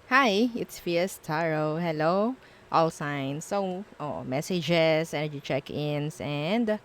Hi, it's Fias Taro. Hello, all signs. Messages, energy check-ins, and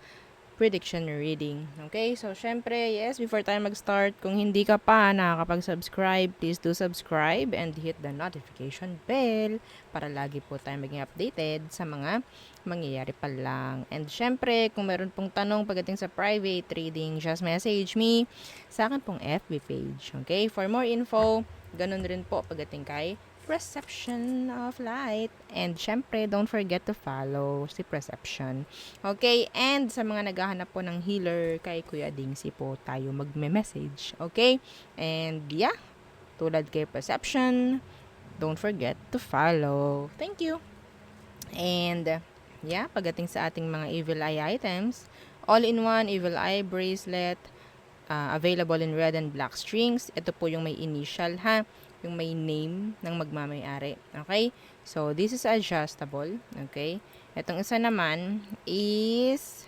prediction reading. Okay, so syempre, yes, before tayo mag-start, kung hindi ka pa nakakapag-subscribe, please do subscribe and hit the notification bell para lagi po tayo maging updated sa mga mangyayari pa lang. And syempre, kung meron pong tanong pagdating sa private reading, just message me sa akin pong FB page. Okay, for more info, ganun rin po pagdating kay Perception of Light. And syempre, don't forget to follow si Perception. Okay, and sa mga naghahanap po ng healer, kay Kuya Dingsi po tayo magme-message. Okay? And yeah, tulad kay Perception, don't forget to follow. Thank you. And yeah, pagdating sa ating mga evil eye items, all-in-one evil eye bracelet, available in red and black strings. Ito po yung may initial ha, yung may name ng magmamayari. Okay? So, this is adjustable. Okay? Itong isa naman is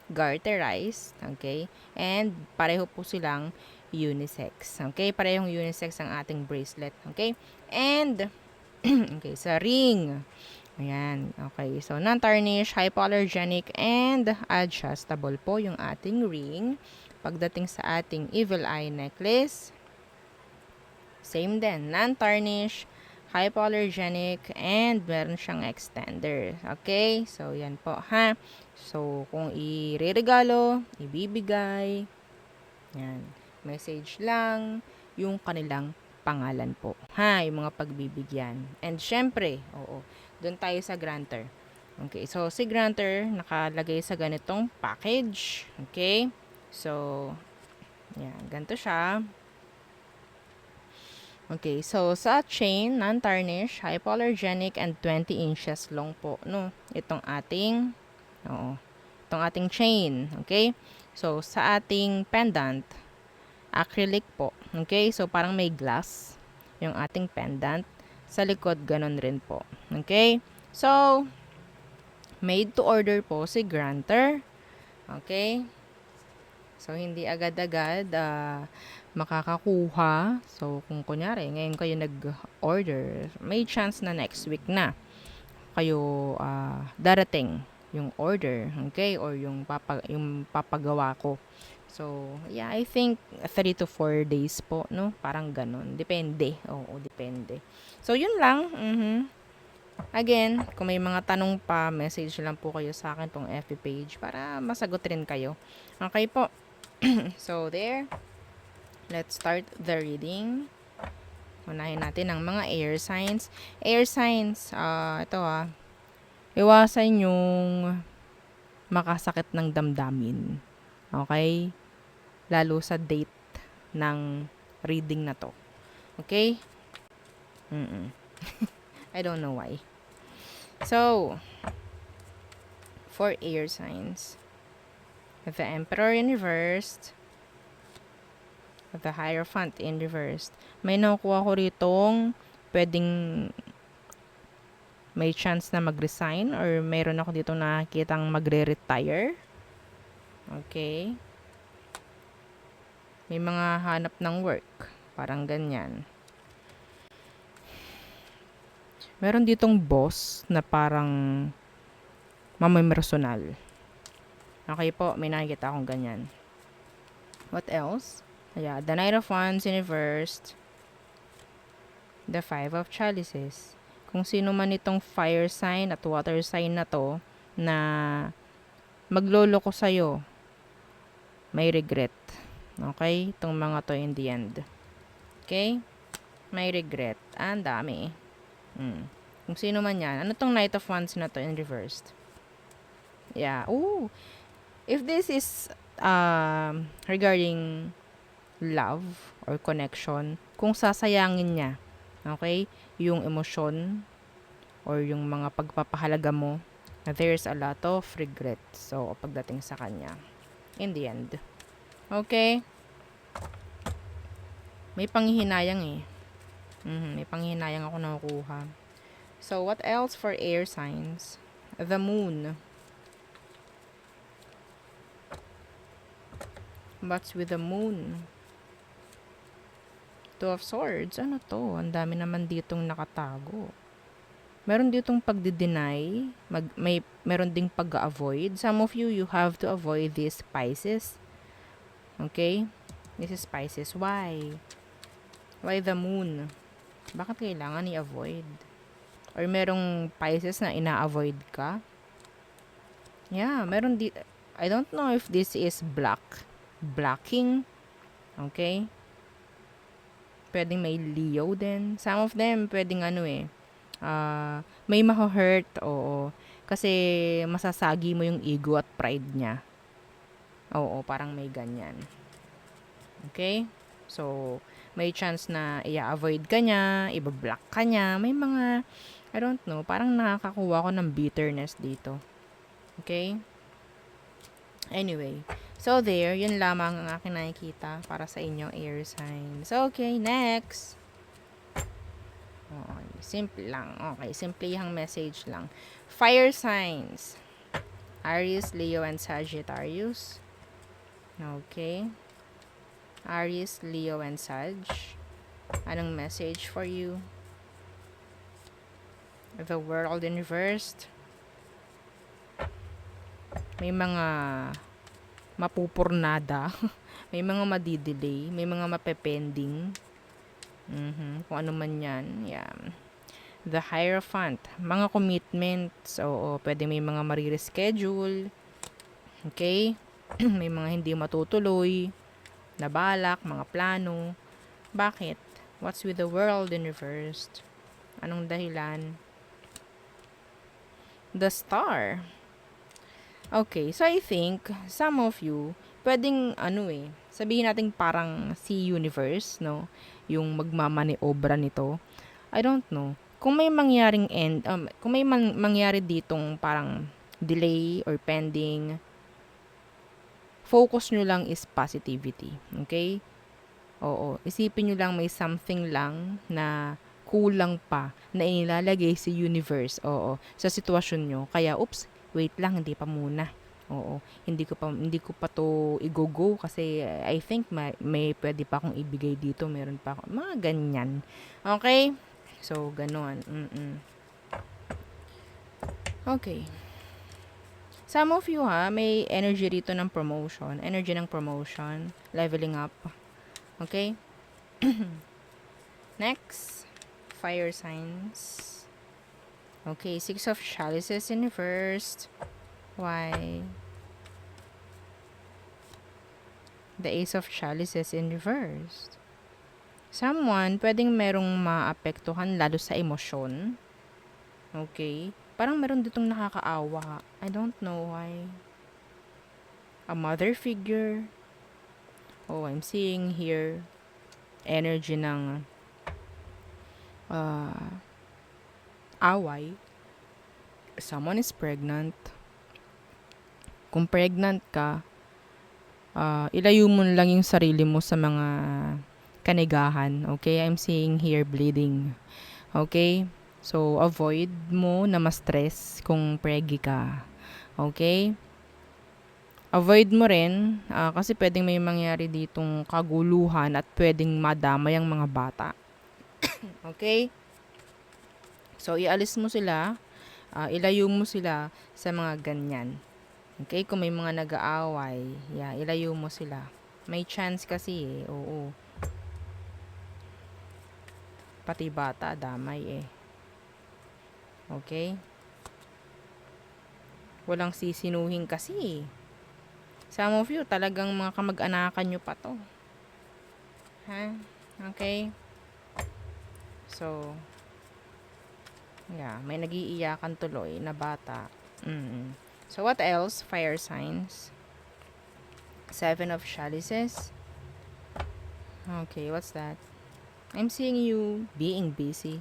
garterized. Okay? And pareho po silang unisex. Okay? Parehong unisex ang ating bracelet. Okay? And, okay, sa ring. Ayan. Okay. So, non-tarnish, hypoallergenic, and adjustable po yung ating ring. Pagdating sa ating evil eye necklace, same din. Non-tarnish, hypoallergenic, and meron siyang extender. Okay? So, yan po ha. So, kung ireregalo, ibibigay, yan. Message lang, yung kanilang pangalan po. Ha? Yung mga pagbibigyan. And syempre, oo, doon tayo sa grantor. Okay, so si grantor nakalagay sa ganitong package. Okay? So, yan, ganito siya. Okay, so sa chain, non-tarnish, hypoallergenic, and 20 inches long po, no? Itong ating, oo, itong ating chain, okay? So, sa ating pendant, acrylic po, okay? So, parang may glass yung ating pendant. Sa likod, ganun rin po, okay? So, made to order po si grantor, okay? So, hindi agad-agad makakakuha. So, kung kunyari, ngayon kayo nag-order, may chance na next week na kayo darating yung order, okay? Or yung papagawa ko. So, yeah, I think 3 to 4 days po, no? Parang ganun. Depende. Oo, depende. So, yun lang. Again, kung may mga tanong pa, message lang po kayo sa akin tong FB page para masagot rin kayo. Okay po. So, there. Let's start the reading. Unahin natin ang mga air signs. Air signs, ito iwasan yung makasakit ng damdamin. Okay? Lalo sa date ng reading na to. Okay? I don't know why. So, for air signs, the Emperor in reversed, the Hierophant in reversed. May nakukuha ko ritong pwedeng may chance na mag-resign or mayroon ako dito nakikitang magre-retire. Okay. May mga hanap ng work. Parang ganyan. Meron ditong boss na parang mamamersonal. Okay po, may nakikita akong ganyan. What else? Yeah, the Knight of Wands in reversed. The Five of Chalices. Kung sino man itong fire sign at water sign na to na magloloko sa'yo, may regret. Okay? Itong mga to in the end. Okay? May regret. Ang dami. Kung sino man yan. Ano tong Knight of Wands na to in reversed? Yeah. Ooh. If this is regarding love or connection, kung sasayangin niya, okay, yung emosyon or yung mga pagpapahalaga mo, there's a lot of regret. So, pagdating sa kanya. In the end. Okay? May panghihinayang eh. May panghihinayang ako nakukuha. So, what else for air signs? The moon. What's with the moon? Two of Swords. Ano to? Ang dami naman ditong nakatago. Meron ditong pagdi-deny. Meron ding pag-avoid. Some of you have to avoid these Pisces. Okay? This is Pisces. Why? Why the moon? Bakit kailangan i-avoid? Or merong Pisces na ina-avoid ka? Yeah, meron I don't know if this is blocking. Okay? Pwedeng may Leo din. Some of them, pwedeng may maho-hurt, oo. Kasi masasagi mo yung ego at pride niya. Oo, parang may ganyan. Okay? So, may chance na i-avoid ka niya, i-block ka niya. May mga, I don't know, parang nakakakuha ko ng bitterness dito. Okay? Anyway, so there, yun lamang ang aking nakikita para sa inyo, air signs. Okay, next. Okay, simple lang. Okay, simple yung message lang. Fire signs. Aries, Leo, and Sagittarius. Okay. Aries, Leo, and Sag. Anong message for you? The world in reversed. May mga mapupurnada. May mga madidelay. May mga mapepending. Kung ano man yan. Yeah. The Hierophant. Mga commitments. Oo, pwede may mga marireschedule. Okay? May mga hindi matutuloy. Na balak, mga plano. Bakit? What's with the world in reversed? Anong dahilan? The Star. Okay, so I think some of you, pwedeng sabihin natin parang si universe, no? Yung magmamaniobra nito. I don't know. Kung may mangyaring kung may mangyari ditong parang delay or pending, focus nyo lang is positivity. Okay? Oo. Isipin nyo lang may something lang na kulang pa na inilalagay si universe. Oo. Sa sitwasyon nyo. Kaya, wait lang, hindi pa muna. Oo. Hindi ko pa to i-go kasi I think may pwede pa akong ibigay dito. Meron pa ako. Mga ganyan. Okay? So, ganon. Okay. Some of you may energy rito ng promotion. Energy ng promotion. Leveling up. Okay? Next. Fire signs. Okay, Six of Chalices in reversed. Why? The Ace of Chalices in reversed. Someone, pwedeng merong maapektuhan lalo sa emosyon. Okay? Parang meron ditong nakakaawa. I don't know why. A mother figure. Oh, I'm seeing here energy ng away. Someone is pregnant. Kung pregnant ka, ilayo mo lang yung sarili mo sa mga kanigahan. Okay? I'm seeing here bleeding. Okay? So, avoid mo na ma-stress kung preggy ka. Okay? Avoid mo rin kasi pwedeng may mangyari ditong kaguluhan at pwedeng madamay ang mga bata. Okay? So, ialis mo sila, ilayo mo sila sa mga ganyan. Okay? Kung may mga nag-aaway, ilayo mo sila. May chance kasi oo. Pati bata, damay Okay? Walang sisinuhin kasi Some of you, talagang mga kamag-anakan nyo pa to. Okay? So, may nag-iiyakan tuloy na bata. So, what else? Fire signs. Seven of Chalices. Okay, what's that? I'm seeing you being busy.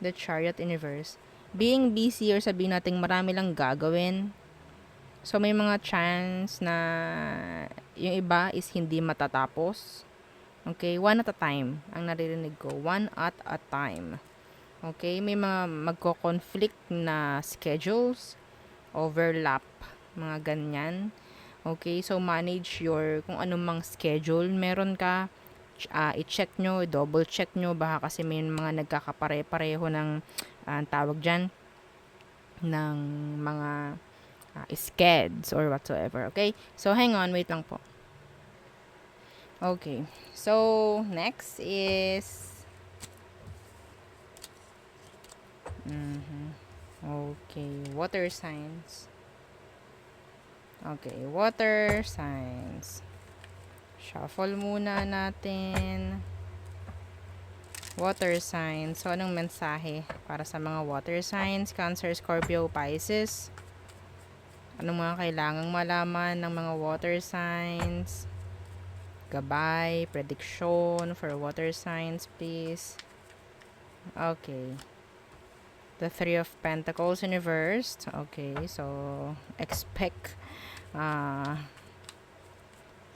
The Chariot in reverse. Being busy or sabihin natin marami lang gagawin. So, may mga chance na yung iba is hindi matatapos. Okay, one at a time. Ang naririnig ko, one at a time. Okay, may mga magko-conflict na schedules, overlap, mga ganyan. Okay, so manage kung anong mang schedule meron ka. i-check nyo, double check nyo, baka kasi may mga nagkakapare-pareho ng tawag dyan, ng mga skeds or whatsoever. Okay? So, hang on, wait lang po. Okay. So, next is okay, water signs. Okay, water signs. Shuffle muna natin. Water signs. So, anong mensahe para sa mga water signs? Cancer, Scorpio, Pisces. Anong mga kailangang malaman ng mga water signs? Gabay, prediction for water signs, please. Okay. The Three of Pentacles in reverse. Okay, so expect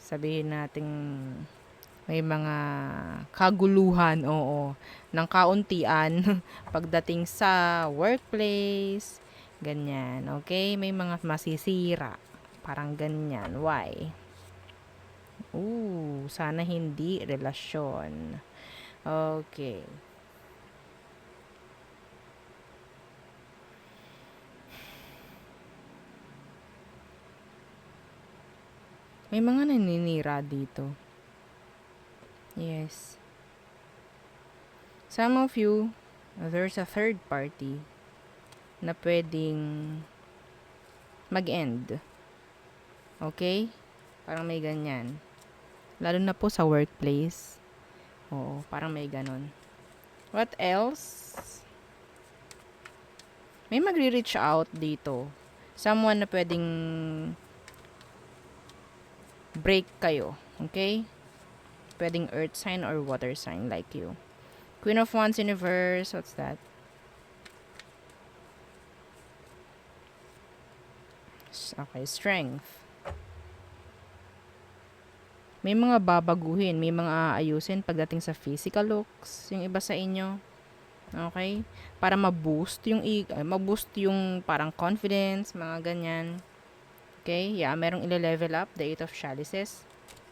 sabihin nating may mga kaguluhan, oo, ng kauntian pagdating sa workplace, ganyan, okay? May mga masisira, parang ganyan. Why? Sana hindi relasyon. Okay. May mga naninira dito. Yes. Some of you, there's a third party na pwedeng mag-end. Okay? Parang may ganyan. Lalo na po sa workplace. Oo, parang may ganon. What else? May magre-reach out dito. Someone na pwedeng break kayo. Okay? Pwedeng earth sign or water sign like you. Queen of Wands in reverse. What's that? Okay, strength. May mga babaguhin, may mga aayusin pagdating sa physical looks, yung iba sa inyo. Okay? Para ma-boost yung parang confidence, mga ganyan. Okay? Yeah, merong ile-level up, the Eight of Chalices.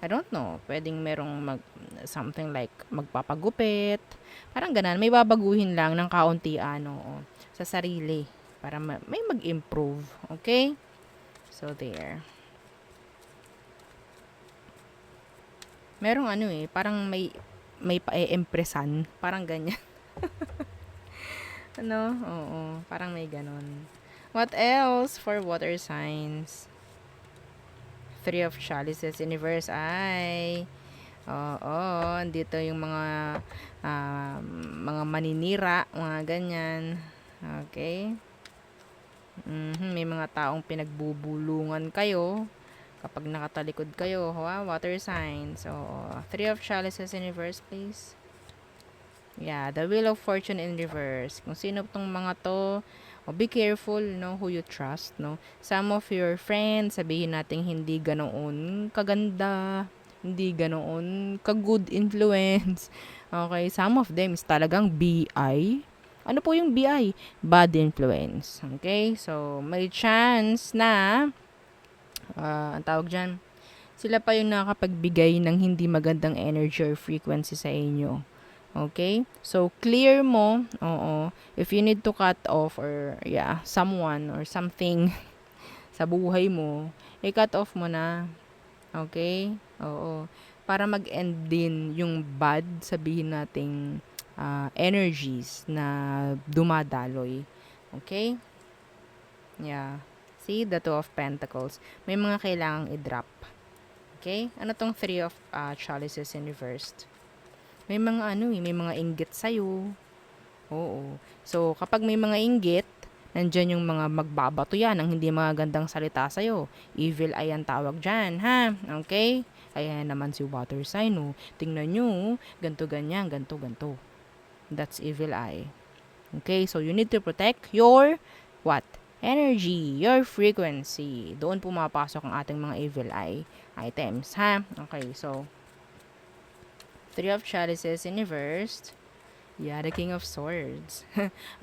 I don't know, pwedeng merong something like magpapagupit. Parang ganun, may babaguhin lang ng kaunti sa sarili para may mag-improve. Okay? So, there. Merong parang may pa-e-impressan. Parang ganyan. Oo, parang may ganon. What else for water signs? Three of Chalices in reverse ay dito yung mga maninira, mga ganyan. Okay? May mga taong pinagbubulungan kayo kapag nakatalikod kayo, water sign. So, Three of Chalices in reverse, please. Yeah, the Wheel of Fortune in reverse. Kung sino tong mga to, be careful, who you trust, Some of your friends, sabihin natin hindi ganoon kaganda, hindi ganoon ka-good influence. Okay, some of them is talagang BI. Ano po yung BI? Bad influence. Okay, so may chance na ang tawag dyan, sila pa yung nakakapagbigay ng hindi magandang energy or frequency sa inyo. Okay? So, clear mo, if you need to cut off or, someone or something sa buhay mo, cut off mo na. Okay? Oo. Para mag-end din yung bad, sabihin nating energies na dumadaloy. Okay? Yeah. See, the Two of Pentacles. May mga kailangang i-drop. Okay? Ano tong Three of Chalices in reversed? May mga may mga inggit sa'yo. Oo. So, kapag may mga inggit, nandyan yung mga magbabato yan ng hindi magandang salita sa'yo. Evil eye ang tawag dyan, ha? Okay? Ayan naman si water sign, Tingnan nyo, ganto ganyan, ganto. That's evil eye. Okay? So, you need to protect your, what? Energy, your frequency. Doon pumapasok ang ating mga evil eye items, ha? Okay, so, Three of Chalices in reversed. Yeah, the King of Swords.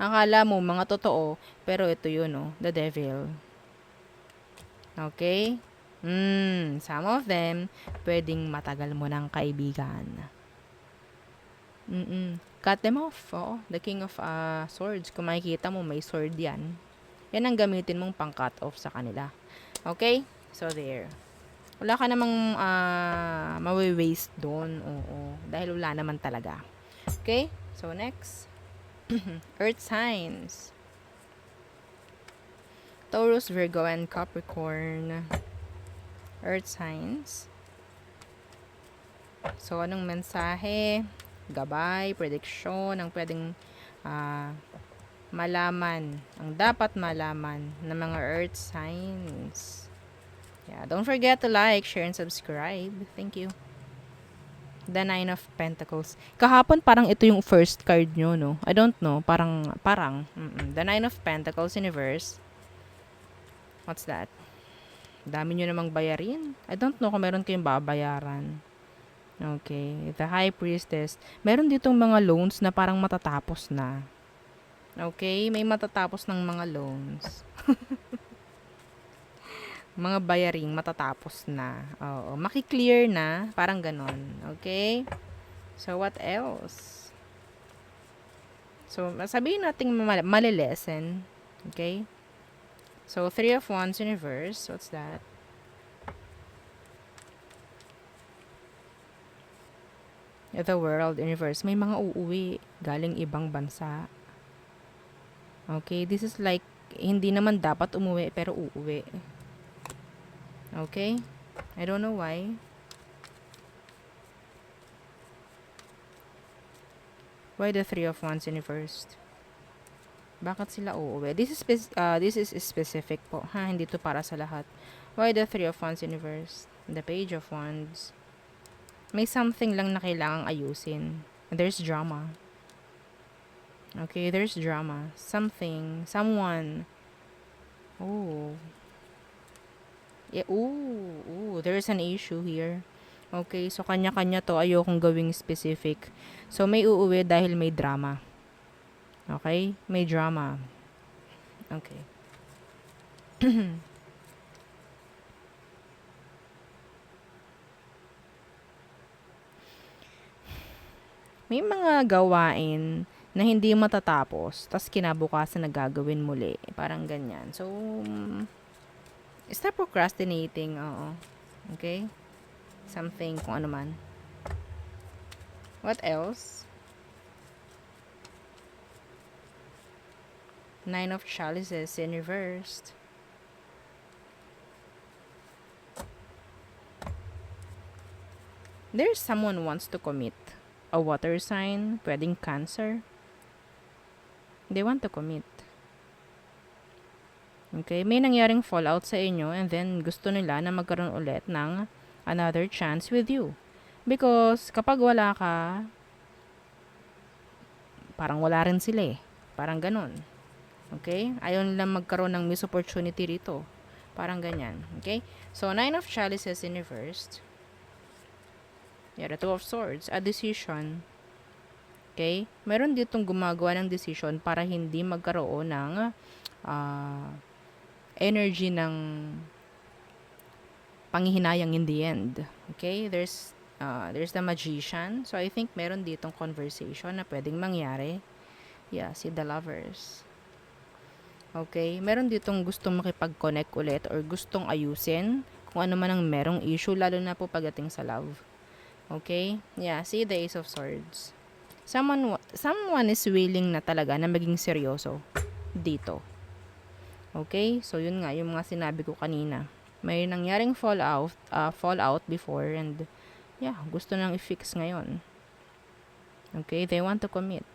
Akala mo, mga totoo, pero ito yun, the Devil. Okay? Some of them, pwedeng matagal mo ng kaibigan. Cut them off. Oo. The King of Swords. Kung makikita mo, may sword yan. Yan ang gamitin mong pang-cut off sa kanila. Okay? So, there. Wala ka namang mawi-waste doon. Oo. Dahil wala naman talaga. Okay? So, next. Earth signs. Taurus, Virgo, and Capricorn. Earth signs. So, anong mensahe? Gabay, prediction, ang pwedeng malaman, ang dapat malaman ng mga earth signs. Yeah, don't forget to like, share, and subscribe. Thank you. The Nine of Pentacles. Kahapon parang ito yung first card nyo, no? I don't know. Parang. The Nine of Pentacles in reverse. What's that? Dami nyo namang bayarin. I don't know kung meron kayong babayaran. Okay. The High Priestess. Meron ditong mga loans na parang matatapos na. Okay. May matatapos ng mga loans. Mga bayaring matatapos na. Oo. Makiklear na. Parang ganon. Okay. So, what else? So, sabihin natin malilesen. Okay. So, Three of Wands in reverse. What's that? The World in reverse. May mga uuwi galing ibang bansa. Okay, this is like, hindi naman dapat umuwi, pero uuwi. Okay? I don't know why. Why the Three of Wands in reverse? Bakit sila uuwi? This is specific po. Ha? Hindi to para sa lahat. Why the Three of Wands in reverse? The Page of Wands. May something lang na kailangang ayusin. There's drama. Okay, there's drama. Something, someone. Oh. Yeah, there's an issue here. Okay, so kanya-kanya to. Ayokong gawing specific. So, may uuwi dahil may drama. Okay? May drama. Okay. May mga gawain na hindi matatapos, tas kinabukasan na gagawin muli. Parang ganyan. So, stop procrastinating. Oo. Okay? Something, kung ano man. What else? Nine of Chalices in reversed. There's someone who wants to commit. A water sign, pwedeng Cancer. They want to commit. Okay, may nangyaring fallout sa inyo and then gusto nila na magkaroon ulit ng another chance with you. Because kapag wala ka, parang wala rin sila eh. Parang ganun. Okay? Ayaw nila magkaroon ng miss opportunity rito. Parang ganyan. Okay? So, Nine of Chalices in reversed. Yeah, the Two of Swords. A decision. Okay? Meron ditong gumagawa ng decision para hindi magkaroon ng energy ng panghihinayang in the end. Okay? There's the Magician. So, I think meron ditong conversation na pwedeng mangyari. Yeah, see the Lovers. Okay? Meron ditong gustong makipag-connect ulit or gustong ayusin kung ano man ang merong issue, lalo na po pagdating sa love. Okay? Yeah, see the Ace of Swords. Someone is willing na talaga na maging seryoso dito. Okay? So, yun nga, yung mga sinabi ko kanina. May nangyaring fallout before and yeah, gusto nang i-fix ngayon. Okay? They want to commit.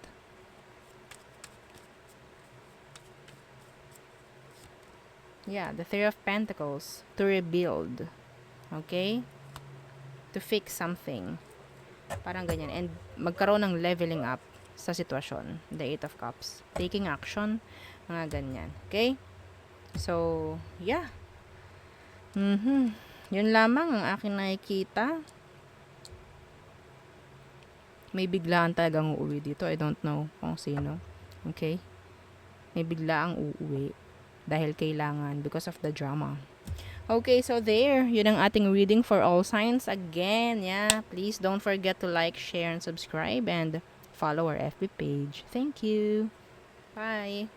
Yeah, the Three of Pentacles. To rebuild. Okay? To fix something. Parang ganyan. And magkaroon ng leveling up sa sitwasyon. The Eight of Cups. Taking action. Mga ganyan. Okay? So, yeah. Yun lamang ang aking nakikita. May biglaan talagang uuwi dito. I don't know kung sino. Okay? May biglaang uuwi. Dahil kailangan. Because of the drama. Okay, so there. Yun ang ating reading for all signs. Again, yeah. Please don't forget to like, share, and subscribe. And follow our FB page. Thank you. Bye.